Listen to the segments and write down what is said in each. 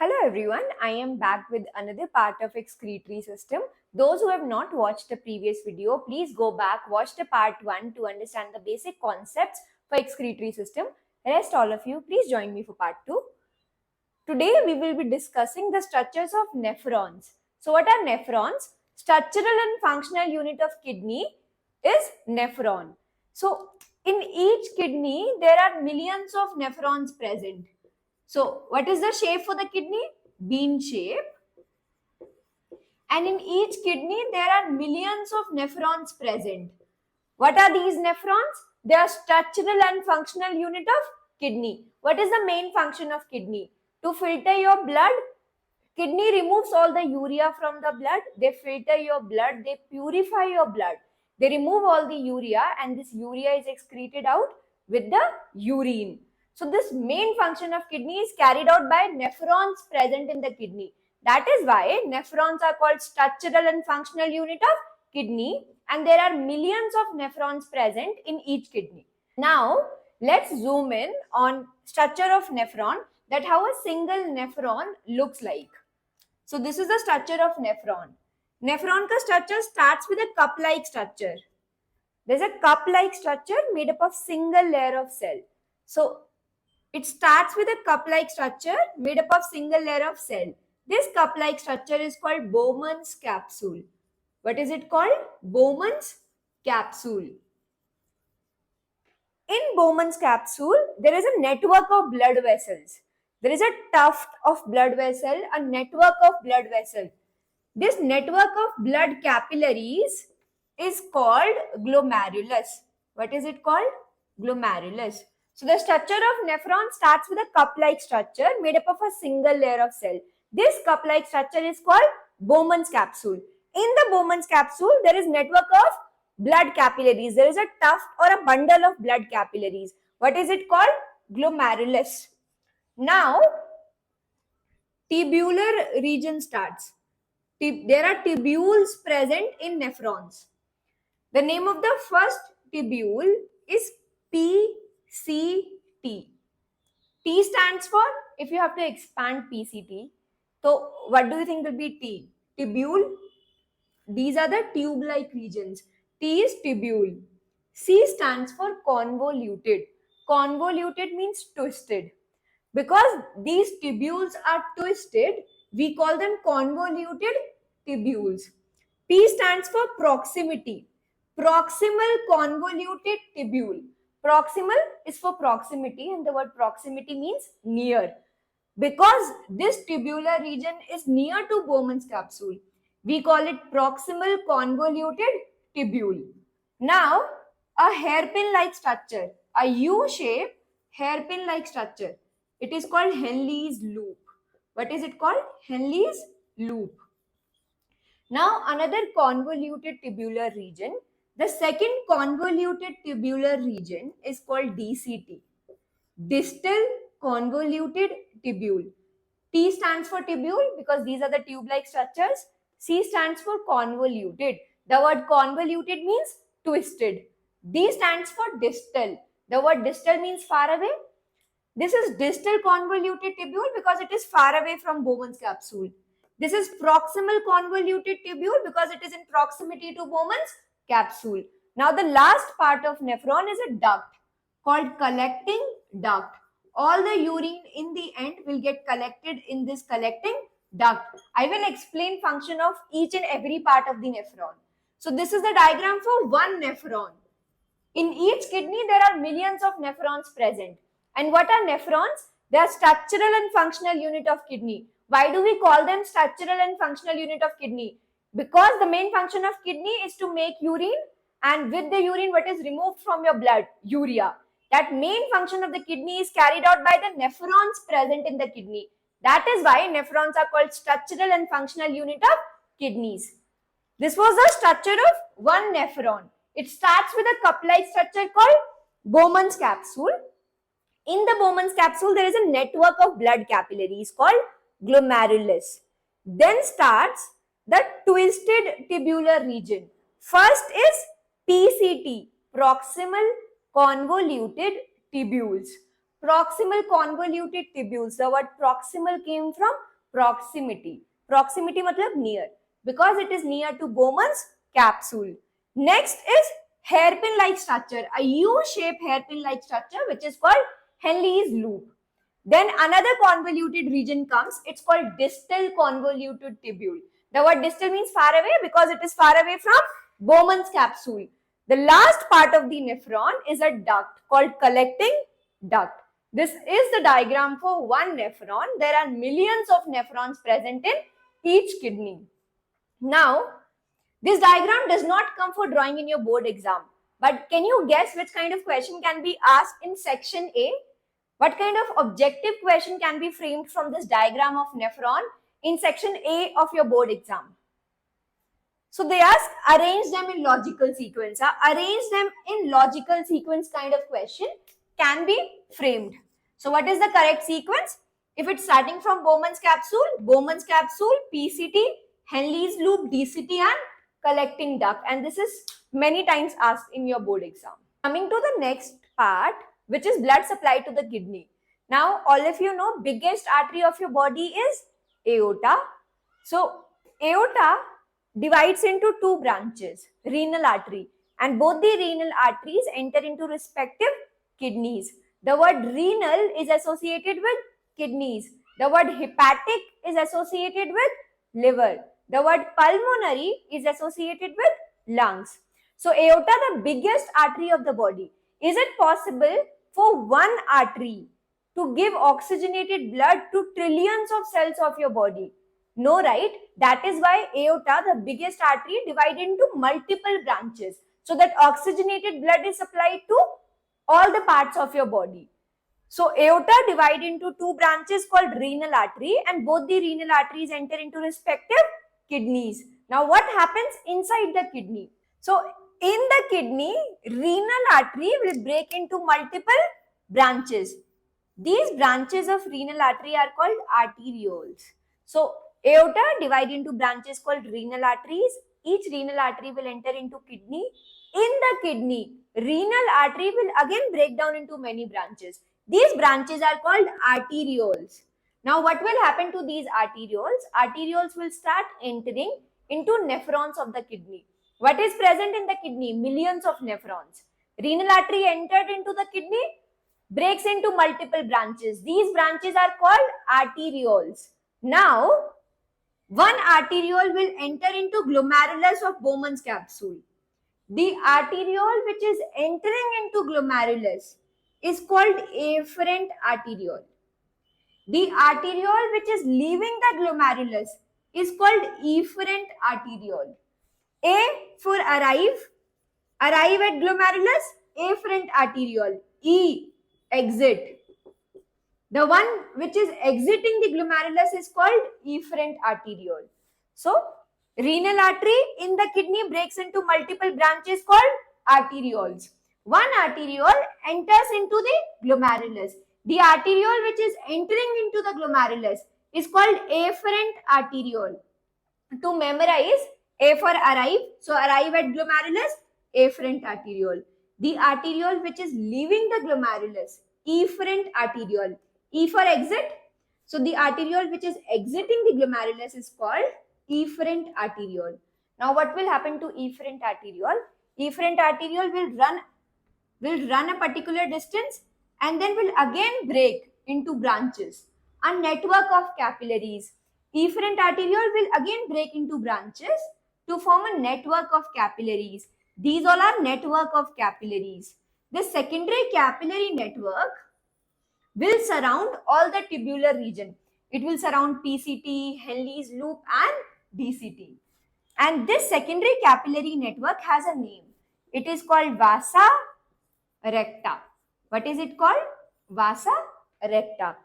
Hello everyone, I am back with another part of excretory system. Those who have not watched the previous video, please go back, watch the part 1 to understand the basic concepts for excretory system. Rest all of you, please join me for part 2. Today we will be discussing the structures of nephrons. So what are nephrons? Structural and functional unit of kidney is nephron. So in each kidney there are millions of nephrons present. So what is the shape for the kidney? Bean shape. And in each kidney, there are millions of nephrons present. What are these nephrons? They are structural and functional unit of kidney. What is the main function of kidney? To filter your blood. Kidney removes all the urea from the blood. They filter your blood. They purify your blood. They remove all the urea and this urea is excreted out with the urine. So this main function of kidney is carried out by nephrons present in the kidney. That is why nephrons are called structural and functional unit of kidney, and there are millions of nephrons present in each kidney. Now let's zoom in on structure of nephron, that how a single nephron looks like. So this is the structure of nephron. Nephron ka structure starts with a cup-like structure. There's a cup-like structure made up of single layer of cell. So it starts with a cup-like structure made up of single layer of cell. This cup-like structure is called Bowman's capsule. What is it called? Bowman's capsule. In Bowman's capsule, there is a network of blood vessels. There is a tuft of blood vessel, a network of blood vessel. This network of blood capillaries is called glomerulus. What is it called? Glomerulus. So the structure of nephron starts with a cup-like structure made up of a single layer of cell. This cup-like structure is called Bowman's capsule. In the Bowman's capsule, there is network of blood capillaries. There is a tuft or a bundle of blood capillaries. What is it called? Glomerulus. Now, tubular region starts. There are tubules present in nephrons. The name of the first tubule is PCT. T stands for, if you have to expand PCT, so what do you think will be T? Tubule. These are the tube-like regions. T is tubule. C stands for convoluted. Convoluted means twisted. Because these tubules are twisted, we call them convoluted tubules. P stands for proximity. Proximal convoluted tubule. Proximal is for proximity, and the word proximity means near. Because this tubular region is near to Bowman's capsule, we call it proximal convoluted tubule. Now, a hairpin-like structure, a U-shaped hairpin-like structure. It is called Henle's loop. What is it called? Henle's loop. Now, another convoluted tubular region. The second convoluted tubular region is called DCT. Distal convoluted tubule. T stands for tubule because these are the tube-like structures. C stands for convoluted. The word convoluted means twisted. D stands for distal. The word distal means far away. This is distal convoluted tubule because it is far away from Bowman's capsule. This is proximal convoluted tubule because it is in proximity to Bowman's capsule. Now the last part of nephron is a duct called collecting duct. All the urine in the end will get collected in this collecting duct. I will explain function of each and every part of the nephron. So this is the diagram for one nephron. In each kidney, there are millions of nephrons present. And what are nephrons? They are structural and functional unit of kidney. Why do we call them structural and functional unit of kidney? Because the main function of kidney is to make urine, and with the urine, what is removed from your blood? Urea. That main function of the kidney is carried out by the nephrons present in the kidney. That is why nephrons are called structural and functional unit of kidneys. This was the structure of one nephron. It starts with a cup-like structure called Bowman's capsule. In the Bowman's capsule, there is a network of blood capillaries called glomerulus. Then starts the twisted tubular region. First is PCT, proximal convoluted tubules. Proximal convoluted tubules. The word proximal came from proximity. Proximity matlab near, because it is near to Bowman's capsule. Next is hairpin-like structure, a U-shaped hairpin-like structure which is called Henle's loop. Then another convoluted region comes. It's called distal convoluted tubule. The word distal means far away because it is far away from Bowman's capsule. The last part of the nephron is a duct called collecting duct. This is the diagram for one nephron. There are millions of nephrons present in each kidney. Now, this diagram does not come for drawing in your board exam. But can you guess which kind of question can be asked in section A? What kind of objective question can be framed from this diagram of nephron in section A of your board exam? So they ask, arrange them in logical sequence. Arrange them in logical sequence kind of question can be framed. So what is the correct sequence? If it's starting from Bowman's capsule, PCT, Henle's loop, DCT and collecting duct. And this is many times asked in your board exam. Coming to the next part, which is blood supply to the kidney. Now, all of you know, biggest artery of your body is aorta. So, aorta divides into two branches, renal artery, and both the renal arteries enter into respective kidneys. The word renal is associated with kidneys. The word hepatic is associated with liver. The word pulmonary is associated with lungs. So, aorta, the biggest artery of the body. Is it possible for one artery to give oxygenated blood to trillions of cells of your body? No, right? That is why aorta, the biggest artery, divided into multiple branches so that oxygenated blood is supplied to all the parts of your body. So aorta divided into two branches called renal artery, and both the renal arteries enter into respective kidneys. Now what happens inside the kidney? So in the kidney, renal artery will break into multiple branches. These branches of renal artery are called arterioles. So aorta divided into branches called renal arteries. Each renal artery will enter into kidney. In the kidney, renal artery will again break down into many branches. These branches are called arterioles. Now what will happen to these arterioles? Arterioles will start entering into nephrons of the kidney. What is present in the kidney? Millions of nephrons. Renal artery entered into the kidney, breaks into multiple branches. These branches are called arterioles. Now, one arteriole will enter into glomerulus of Bowman's capsule. The arteriole which is entering into glomerulus is called afferent arteriole. The arteriole which is leaving the glomerulus is called efferent arteriole. A for arrive at glomerulus, afferent arteriole. E, exit. The one which is exiting the glomerulus is called efferent arteriole. So, renal artery in the kidney breaks into multiple branches called arterioles. One arteriole enters into the glomerulus. The arteriole which is entering into the glomerulus is called afferent arteriole. To memorize, A for arrive, so arrive at glomerulus, afferent arteriole. The arteriole which is leaving the glomerulus, efferent arteriole. E for exit, so the arteriole which is exiting the glomerulus is called efferent arteriole. Now what will happen to efferent arteriole? Efferent arteriole will run a particular distance and then will again break into branches. A network of capillaries. Efferent arteriole will again break into branches to form a network of capillaries. These all are network of capillaries. The secondary capillary network will surround all the tubular region. It will surround PCT, Henle's loop and DCT. And this secondary capillary network has a name. It is called vasa recta. What is it called? Vasa recta.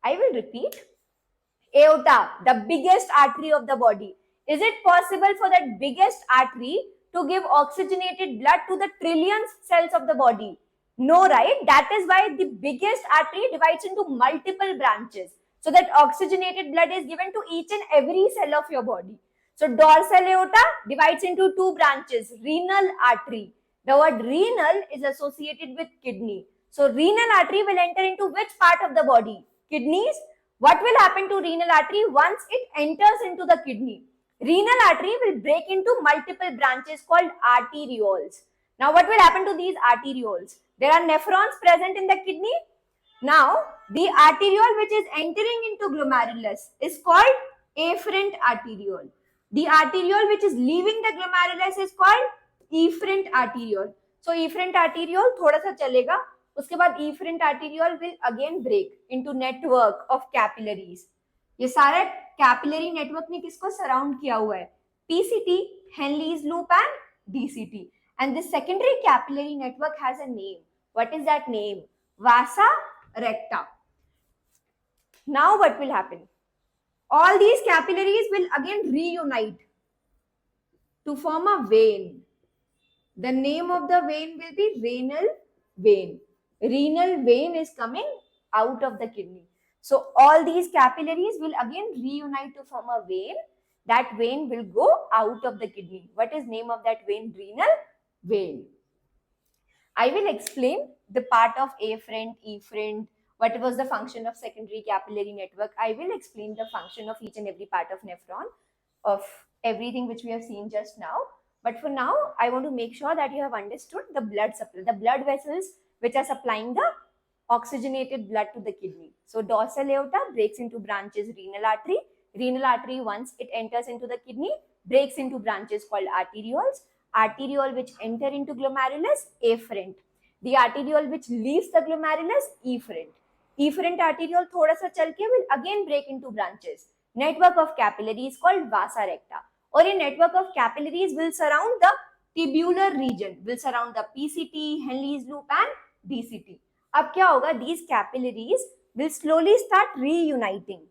I will repeat. Aorta, the biggest artery of the body. Is it possible for that biggest artery to give oxygenated blood to the trillions cells of the body? No, right? That is why the biggest artery divides into multiple branches so that oxygenated blood is given to each and every cell of your body. So dorsal aorta divides into two branches, renal artery. The word renal is associated with kidney. So renal artery will enter into which part of the body? Kidneys. What will happen to renal artery once it enters into the kidney? Renal artery will break into multiple branches called arterioles. Now what will happen to these arterioles? There are nephrons present in the kidney. Now the arteriole which is entering into glomerulus is called afferent arteriole. The arteriole which is leaving the glomerulus is called efferent arteriole. So efferent arteriole थोड़ा सा चलेगा, उसके बाद efferent arteriole will again break into network of capillaries. ये सारा capillary network ने किसको surround किया हुआ है? PCT, Henle's loop and DCT. And this secondary capillary network has a name. What is that name? Vasa recta. Now what will happen? All these capillaries will again reunite to form a vein. The name of the vein will be renal vein. Renal vein is coming out of the kidney. So all these capillaries will again reunite to form a vein. That vein will go out of the kidney. What is name of that vein? Renal vein. I will explain the part of afferent, efferent, what was the function of secondary capillary network. I will explain the function of each and every part of nephron, of everything which we have seen just now. But for now, I want to make sure that you have understood the blood supply, the blood vessels which are supplying the oxygenated blood to the kidney. So dorsal aorta breaks into branches renal artery. Renal artery, once it enters into the kidney, breaks into branches called arterioles. Arteriole which enter into glomerulus, afferent. The arteriole which leaves the glomerulus, efferent. Efferent arteriole thoda sa chalke will again break into branches. Network of capillaries called vasa recta. Or a network of capillaries will surround the tubular region, will surround the PCT, Henle's loop and DCT. अब क्या होगा? These capillaries will slowly start reuniting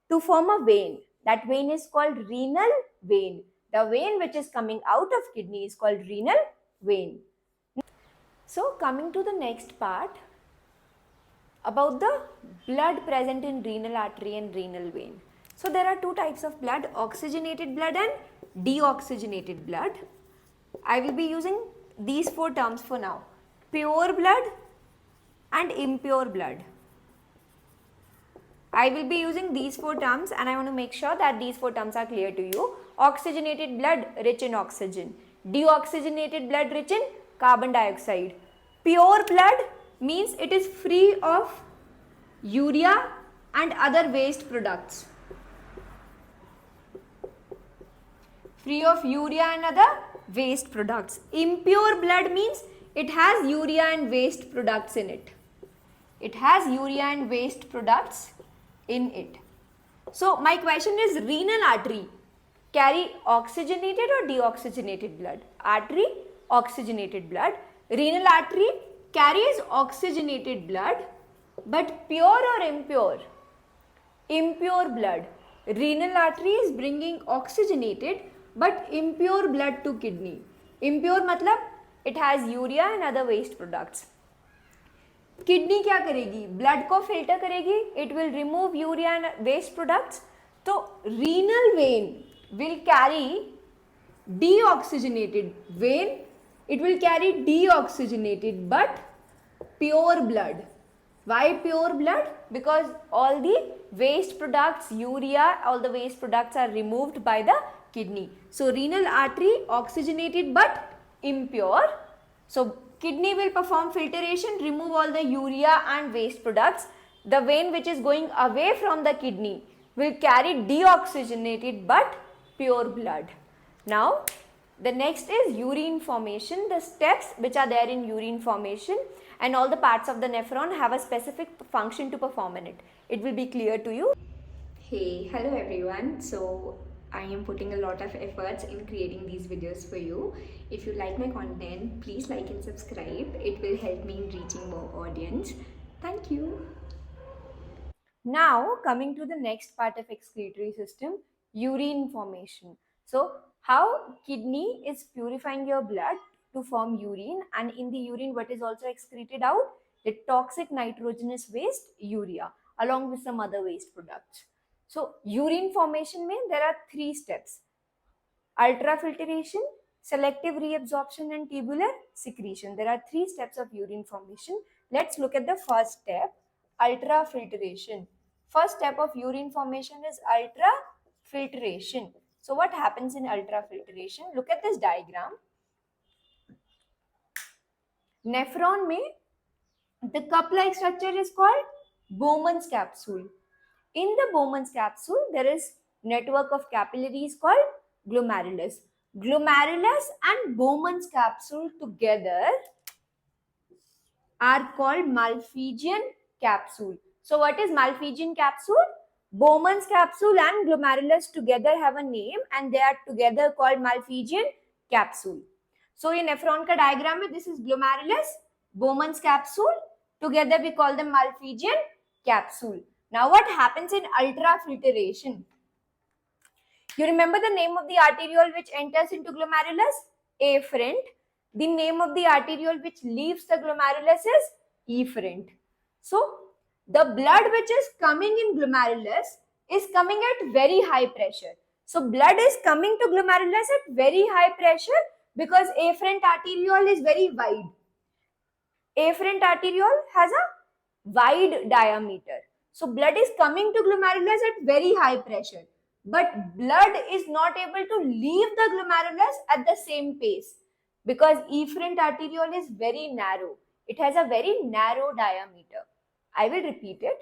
to form a vein. That vein is called renal vein. The vein which is coming out of kidney is called renal vein. So coming to the next part about the blood present in renal artery and renal vein. So there are two types of blood, oxygenated blood and deoxygenated blood. I will be using these four terms for now: pure blood and impure blood. I will be using these four terms and I want to make sure that these four terms are clear to you. Oxygenated blood rich in oxygen. Deoxygenated blood rich in carbon dioxide. Pure blood means it is free of urea and other waste products. Free of urea and other waste products. Impure blood means it has urea and waste products in it. It has urea and waste products in it. So my question is, renal artery carry oxygenated or deoxygenated blood? Artery, oxygenated blood. Renal artery carries oxygenated blood, but pure or impure? Impure blood. Renal artery is bringing oxygenated but impure blood to kidney. Impure matlab it has urea and other waste products. Kidney क्या करेगी? Blood को filter करेगी, it will remove urea and waste products. तो renal vein will carry deoxygenated vein, it will carry deoxygenated but pure blood. Why pure blood? Because all the waste products, urea, all the waste products are removed by the kidney. So renal artery oxygenated but impure. So kidney will perform filtration, remove all the urea and waste products. The vein which is going away from the kidney will carry deoxygenated but pure blood. Now the next is urine formation. The steps which are there in urine formation and all the parts of the nephron have a specific function to perform in it. It will be clear to you. Hey, hello everyone. So I am putting a lot of efforts in creating these videos for you. If you like my content, please like and subscribe. It will help me in reaching more audience. Thank you. Now coming to the next part of excretory system, urine formation. So how kidney is purifying your blood to form urine, and in the urine what is also excreted out? The toxic nitrogenous waste, urea, along with some other waste products. So urine formation means there are three steps: ultrafiltration, selective reabsorption and tubular secretion. There are three steps of urine formation. Let's look at the first step, ultrafiltration. First step of urine formation is ultrafiltration. So what happens in ultrafiltration? Look at this diagram. Nephron में the cup-like structure is called Bowman's capsule. In the Bowman's capsule, there is network of capillaries called glomerulus. Glomerulus and Bowman's capsule together are called Malpighian capsule. So what is Malpighian capsule? Bowman's capsule and glomerulus together have a name and they are together called Malpighian capsule. So in nephron ka diagram mein, this is glomerulus, Bowman's capsule. Together we call them Malpighian capsule. Now what happens in ultrafiltration? You remember the name of the arteriole which enters into glomerulus? Afferent. The name of the arteriole which leaves the glomerulus is efferent. So the blood which is coming in glomerulus is coming at very high pressure. So blood is coming to glomerulus at very high pressure because afferent arteriole is very wide. Afferent arteriole has a wide diameter. So blood is coming to glomerulus at very high pressure. But blood is not able to leave the glomerulus at the same pace because efferent arteriole is very narrow. It has a very narrow diameter. I will repeat it.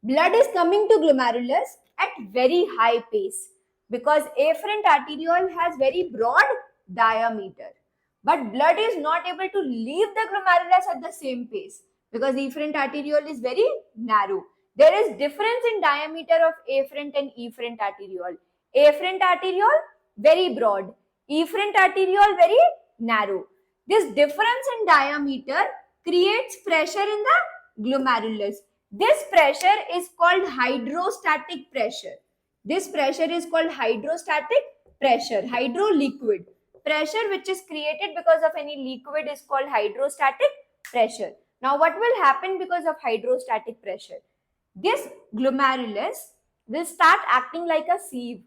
Blood is coming to glomerulus at very high pace because afferent arteriole has very broad diameter. But blood is not able to leave the glomerulus at the same pace because efferent arteriole is very narrow. There is difference in diameter of afferent and efferent arteriole. Afferent arteriole very broad, efferent arteriole very narrow. This difference in diameter creates pressure in the glomerulus. This pressure is called hydrostatic pressure. This pressure is called hydrostatic pressure, hydroliquid. Pressure which is created because of any liquid is called hydrostatic pressure. Now what will happen because of hydrostatic pressure? This glomerulus will start acting like a sieve,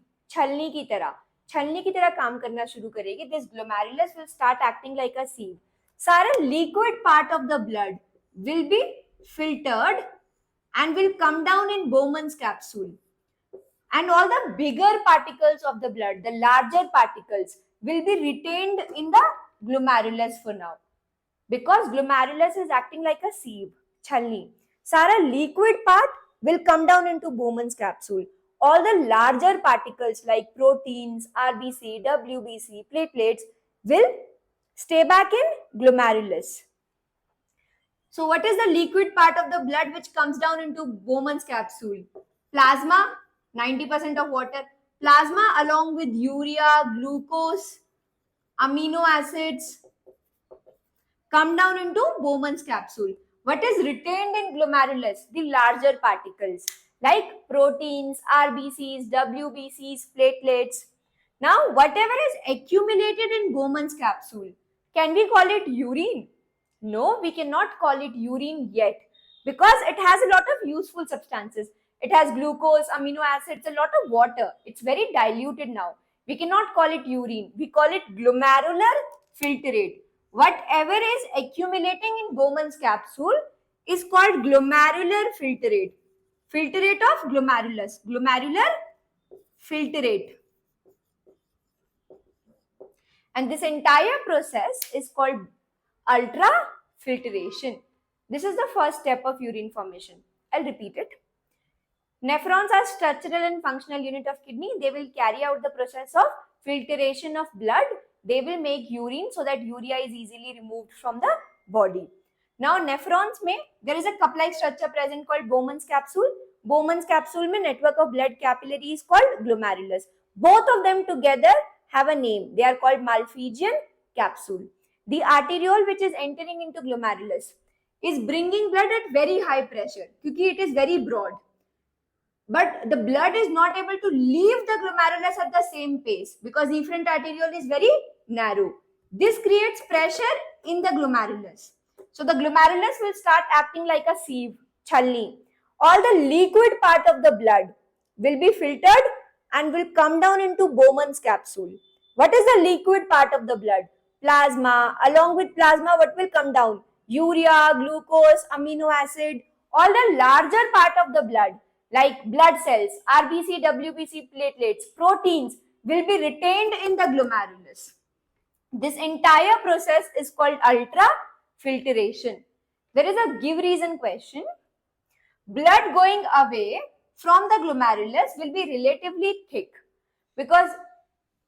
छलनी की तरह काम करना शुरू करेगी. This glomerulus will start acting like a sieve. सारा liquid part of the blood will be filtered and will come down in Bowman's capsule. And all the bigger particles of the blood, the larger particles, will be retained in the glomerulus for now. Because glomerulus is acting like a sieve, छलनी. सारा liquid part will come down into Bowman's capsule. All the larger particles like proteins, RBC, WBC, platelets will stay back in glomerulus. So what is the liquid part of the blood which comes down into Bowman's capsule? Plasma, 90% of water. Plasma along with urea, glucose, amino acids come down into Bowman's capsule. What is retained in glomerulus? The larger particles like proteins, RBCs, WBCs, platelets. Now, whatever is accumulated in Bowman's capsule, can we call it urine? No, we cannot call it urine yet because it has a lot of useful substances. It has glucose, amino acids, a lot of water. It's very diluted now. We cannot call it urine. We call it glomerular filtrate. Whatever is accumulating in Bowman's capsule is called glomerular filtrate. Filtrate of glomerulus. Glomerular filtrate. And this entire process is called ultrafiltration. This is the first step of urine formation. I'll repeat it. Nephrons are structural and functional unit of kidney. They will carry out the process of filtration of blood. They will make urine so that urea is easily removed from the body. Now nephrons में there is a cup-like structure present called Bowman's capsule. Bowman's capsule में network of blood capillary is called glomerulus. Both of them together have a name. They are called Malpighian capsule. The arteriole which is entering into glomerulus is bringing blood at very high pressure क्योंकि it is very broad. But the blood is not able to leave the glomerulus at the same pace because efferent arteriole is very narrow. This creates pressure in the glomerulus. So the glomerulus will start acting like a sieve, छलनी. All the liquid part of the blood will be filtered and will come down into Bowman's capsule. What is the liquid part of the blood? Plasma. Along with plasma, what will come down? urea, glucose, amino acid, all the larger part of the blood like blood cells, RBC, WBC, platelets, proteins will be retained in the glomerulus. This entire process is called ultrafiltration. There is a give reason question. Blood going away from the glomerulus will be relatively thick because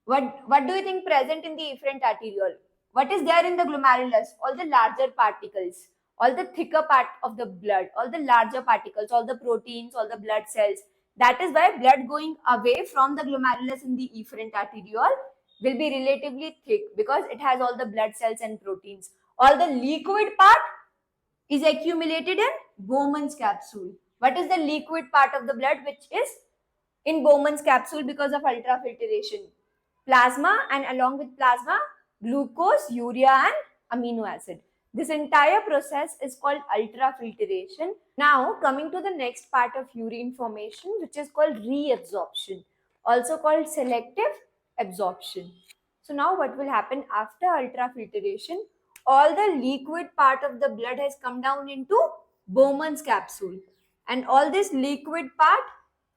what do you think present in the efferent arteriole? What is there in the glomerulus? All the larger particles, all the thicker part of the blood, all the larger particles, all the proteins, all the blood cells. That is why blood going away from the glomerulus in the efferent arteriole will be relatively thick because it has all the blood cells and proteins. All the liquid part is accumulated in Bowman's capsule. What is the liquid part of the blood which is in Bowman's capsule because of ultrafiltration? Plasma, and along with plasma, glucose, urea and amino acid. This entire process is called ultrafiltration. Now coming to the next part of urine formation, which is called reabsorption, also called selective absorption. So now what will happen after ultrafiltration? All the liquid part of the blood has come down into Bowman's capsule, and all this liquid part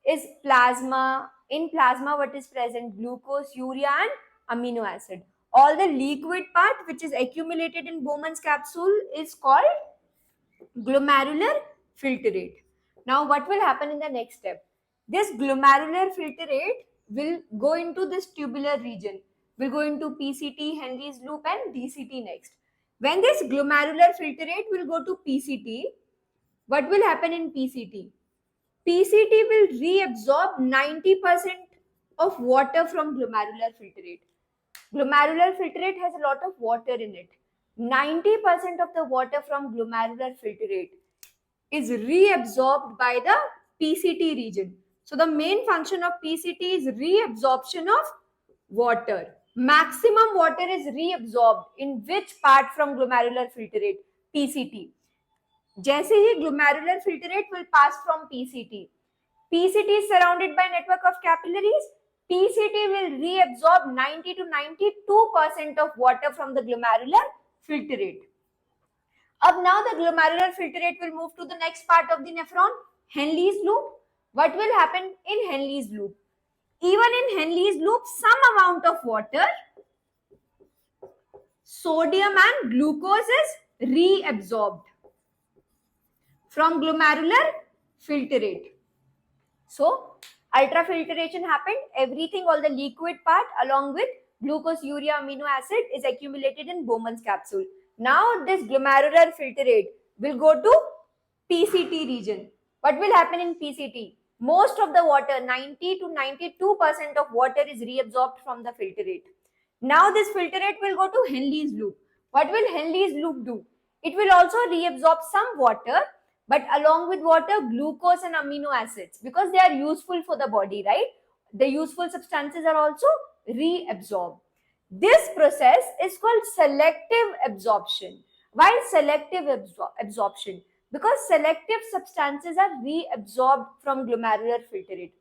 is plasma. In plasma, what is present? Glucose, urea and amino acid. All the liquid part which is accumulated in Bowman's capsule is called glomerular filtrate. Now what will happen in the next step? This glomerular filtrate will go into this tubular region, will go into PCT, Henry's loop and DCT next. When this glomerular filtrate will go to PCT, what will happen in PCT? PCT will reabsorb 90% of water from glomerular filtrate. Glomerular filtrate has a lot of water in it. 90% of the water from glomerular filtrate is reabsorbed by the PCT region. So the main function of PCT is reabsorption of water. Maximum water is reabsorbed in which part from glomerular filtrate? PCT. जैसे ही glomerular filtrate will pass from PCT. PCT is surrounded by network of capillaries. PCT will reabsorb 90 to 92% of water from the glomerular filtrate. Now the glomerular filtrate will move to the next part of the nephron, Henle's loop. What will happen in Henle's loop? Even in Henle's loop, some amount of water, sodium and glucose is reabsorbed from glomerular filtrate. So ultrafiltration happened, everything, all the liquid part along with glucose, urea, amino acid is accumulated in Bowman's capsule. Now this glomerular filtrate will go to PCT region. What will happen in PCT? Most of the water, 90 to 92% of water is reabsorbed from the filtrate. Now this filtrate will go to Henle's loop. What will Henle's loop do? It will also reabsorb some water, but along with water, glucose and amino acids, because they are useful for the body, right? The useful substances are also reabsorbed. This process is called selective absorption. Why selective absorption? Because selective substances are reabsorbed from glomerular filtrate.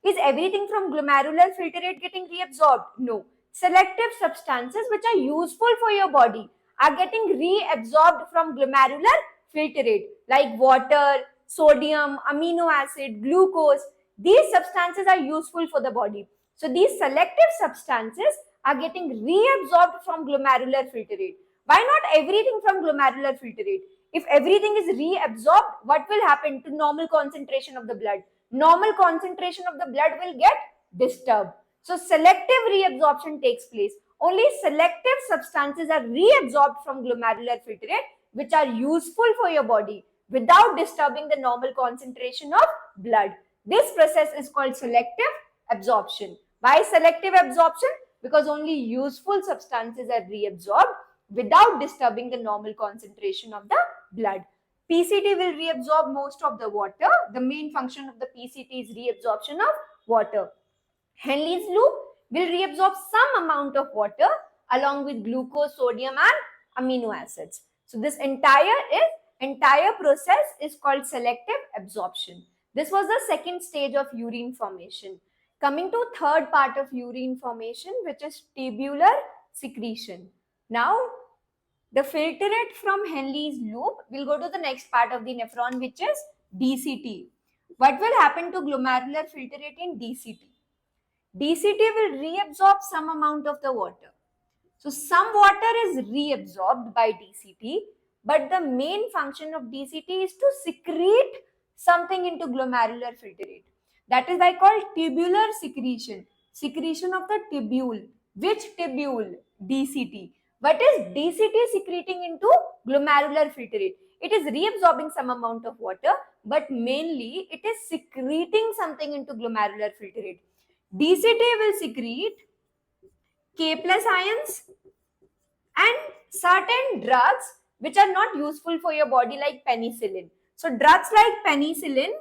Is everything from glomerular filtrate getting reabsorbed? No. Selective substances which are useful for your body are getting reabsorbed from glomerular filtrate, like water, sodium, amino acid, glucose. These substances are useful for the body. So these selective substances are getting reabsorbed from glomerular filtrate. Why not everything from glomerular filtrate? If everything is reabsorbed, what will happen to normal concentration of the blood? Normal concentration of the blood will get disturbed. So selective reabsorption takes place. Only selective substances are reabsorbed from glomerular filtrate which are useful for your body without disturbing the normal concentration of blood. This process is called selective absorption. Why selective absorption? Because only useful substances are reabsorbed without disturbing the normal concentration of the blood. PCT will reabsorb most of the water. The main function of the PCT is reabsorption of water. Henle's loop will reabsorb some amount of water along with glucose, sodium and amino acids. So this entire process is called selective absorption. This was the second stage of urine formation. Coming to third part of urine formation, which is tubular secretion. Now The filtrate from Henle's loop will go to the next part of the nephron, which is DCT. What will happen to glomerular filtrate in DCT? DCT will reabsorb some amount of the water. So some water is reabsorbed by DCT, but the main function of DCT is to secrete something into glomerular filtrate. That is why called tubular secretion. Secretion of the tubule. Which tubule? DCT. What is DCT secreting into glomerular filtrate? It is reabsorbing some amount of water, but mainly it is secreting something into glomerular filtrate. DCT will secrete K plus ions and certain drugs which are not useful for your body, like penicillin. So drugs like penicillin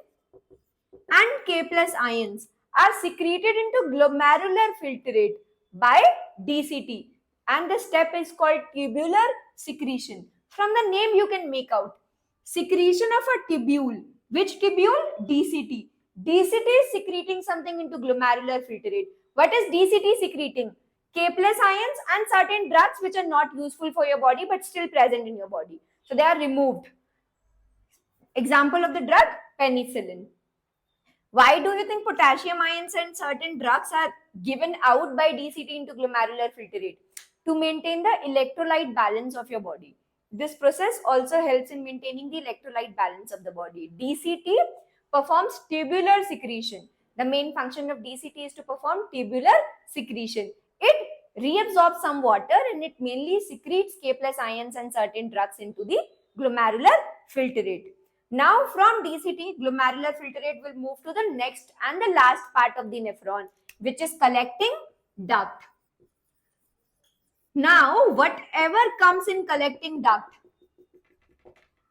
and K plus ions are secreted into glomerular filtrate by DCT, and the step is called tubular secretion. From the name you can make out secretion of a tubule. Which tubule? DCT. DCT is secreting something into glomerular filtrate. What is DCT secreting? K plus ions and certain drugs which are not useful for your body but still present in your body. So they are removed. Example of the drug, penicillin. Why do you think potassium ions and certain drugs are given out by DCT into glomerular filtrate? To maintain the electrolyte balance of your body. This process also helps in maintaining the electrolyte balance of the body. DCT performs tubular secretion. The main function of DCT is to perform tubular secretion. It reabsorbs some water and it mainly secretes K plus ions and certain drugs into the glomerular filtrate. Now from DCT, glomerular filtrate will move to the next and the last part of the nephron, which is collecting duct. Now whatever comes in collecting duct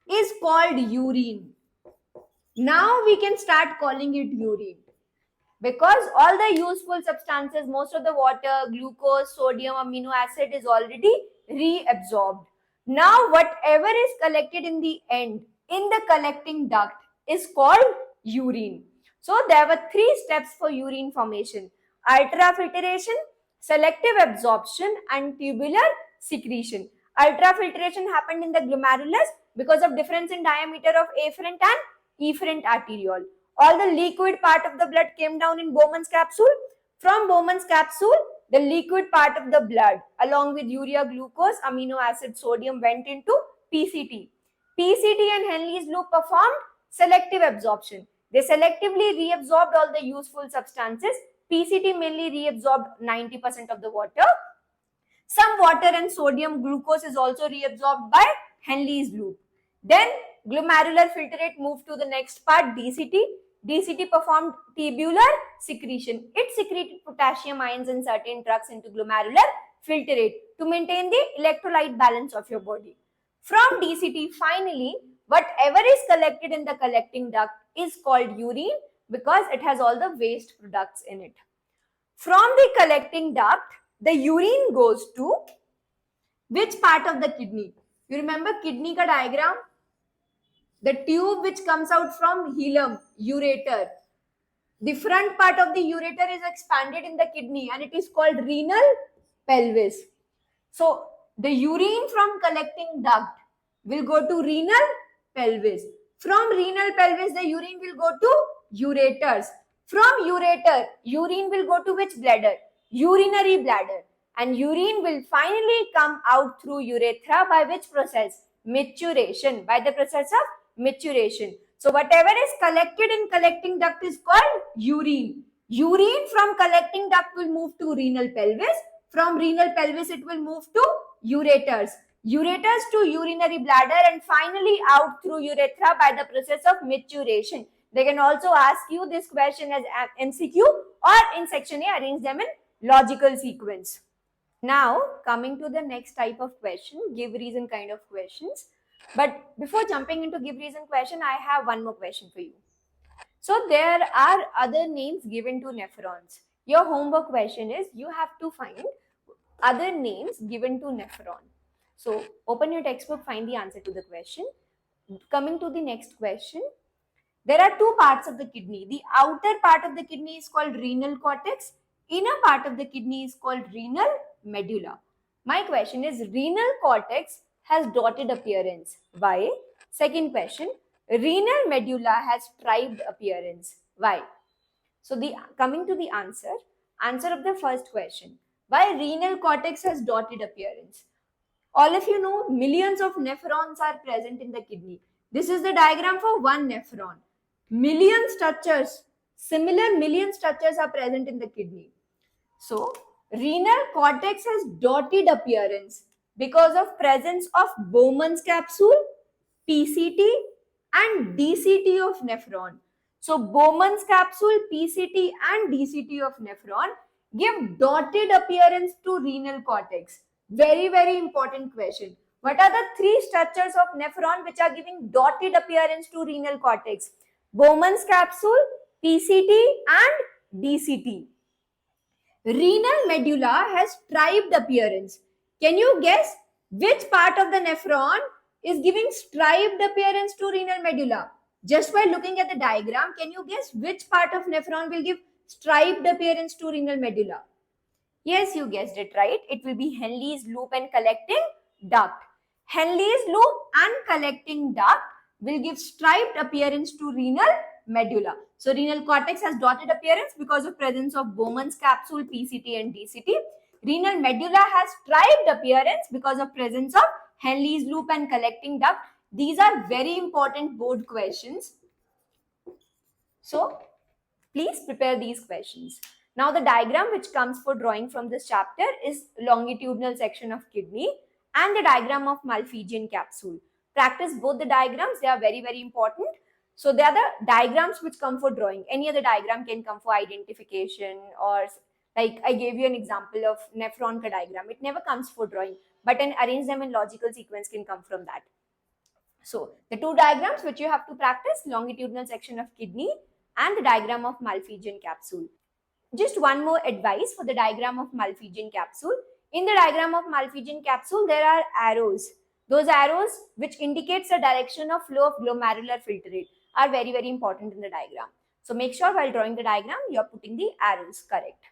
is called urine. Now we can start calling it urine, because all the useful substances, most of the water, glucose, sodium, amino acid is already reabsorbed. Now whatever is collected in the end, in the collecting duct, is called urine. So there were 3 steps for urine formation: ultrafiltration, selective absorption, and tubular secretion. Ultrafiltration happened in the glomerulus because of difference in diameter of afferent and efferent arteriole. All the liquid part of the blood came down in Bowman's capsule. From Bowman's capsule, the liquid part of the blood along with urea, glucose, amino acid, sodium went into PCT. PCT and Henle's loop performed selective absorption. They selectively reabsorbed all the useful substances. PCT mainly reabsorbed 90% of the water. Some water and sodium, glucose is also reabsorbed by Henle's loop. Then glomerular filtrate moved to the next part, DCT. DCT performed tubular secretion. It secreted potassium ions and certain drugs into glomerular filtrate to maintain the electrolyte balance of your body. From DCT, finally, whatever is collected in the collecting duct is called urine because it has all the waste products in it. From the collecting duct, the urine goes to which part of the kidney? You remember kidney ka diagram? The tube which comes out from hilum, ureter. The front part of the ureter is expanded in the kidney and it is called renal pelvis. So the urine from collecting duct will go to renal pelvis. From renal pelvis, the urine will go to ureters. From ureter, urine will go to which bladder? Urinary bladder. And urine will finally come out through urethra by which process? Maturation. By the process of maturation. So whatever is collected in collecting duct is called urine. Urine from collecting duct will move to renal pelvis. From renal pelvis, it will move to ureters. Ureters to urinary bladder and finally out through urethra by the process of maturation. They can also ask you this question as MCQ or in section A, arrange them in logical sequence. Now coming to the next type of question, give reason kind of questions. But before jumping into give reason question, I have one more question for you. So there are other names given to nephrons. Your homework question is you have to find other names given to nephron. So open your textbook, find the answer to the question. Coming to the next question, there are 2 parts of the kidney. The outer part of the kidney is called renal cortex. Inner part of the kidney is called renal medulla. My question is, renal cortex has dotted appearance. Why? Second question, renal medulla has striped appearance. Why? So coming to the answer of the first question, why renal cortex has dotted appearance? All of you know millions of nephrons are present in the kidney. This is the diagram for one nephron. Million structures, similar million structures are present in the kidney. So renal cortex has dotted appearance because of presence of Bowman's capsule, PCT and DCT of nephron. So Bowman's capsule, PCT and DCT of nephron give dotted appearance to renal cortex. Very, very important question. What are the three structures of nephron which are giving dotted appearance to renal cortex? Bowman's capsule, PCT and DCT. Renal medulla has striped appearance. Can you guess which part of the nephron is giving striped appearance to renal medulla? Just by looking at the diagram, can you guess which part of nephron will give striped appearance to renal medulla? Yes, you guessed it right. It will be Henle's loop and collecting duct. Henle's loop and collecting duct will give striped appearance to renal medulla. So renal cortex has dotted appearance because of presence of Bowman's capsule, PCT and DCT. Renal medulla has striped appearance because of presence of Henle's loop and collecting duct. These are very important board questions. So please prepare these questions. Now the diagram which comes for drawing from this chapter is longitudinal section of kidney and the diagram of Malpighian capsule. Practice both the diagrams, they are very, very important. So they are the diagrams which come for drawing. Any other diagram can come for identification, or like I gave you an example of nephron ka diagram. It never comes for drawing, but an arrange them in logical sequence can come from that. So the two diagrams which you have to practice, longitudinal section of kidney and the diagram of Malpighian capsule. Just one more advice for the diagram of Malpighian capsule. In the diagram of Malpighian capsule, there are arrows. Those arrows which indicates the direction of flow of glomerular filtrate are very, very important in the diagram. So make sure while drawing the diagram, you are putting the arrows correct.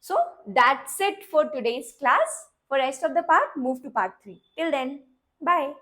So that's it for today's class. For rest of the part, move to part 3. Till then, bye.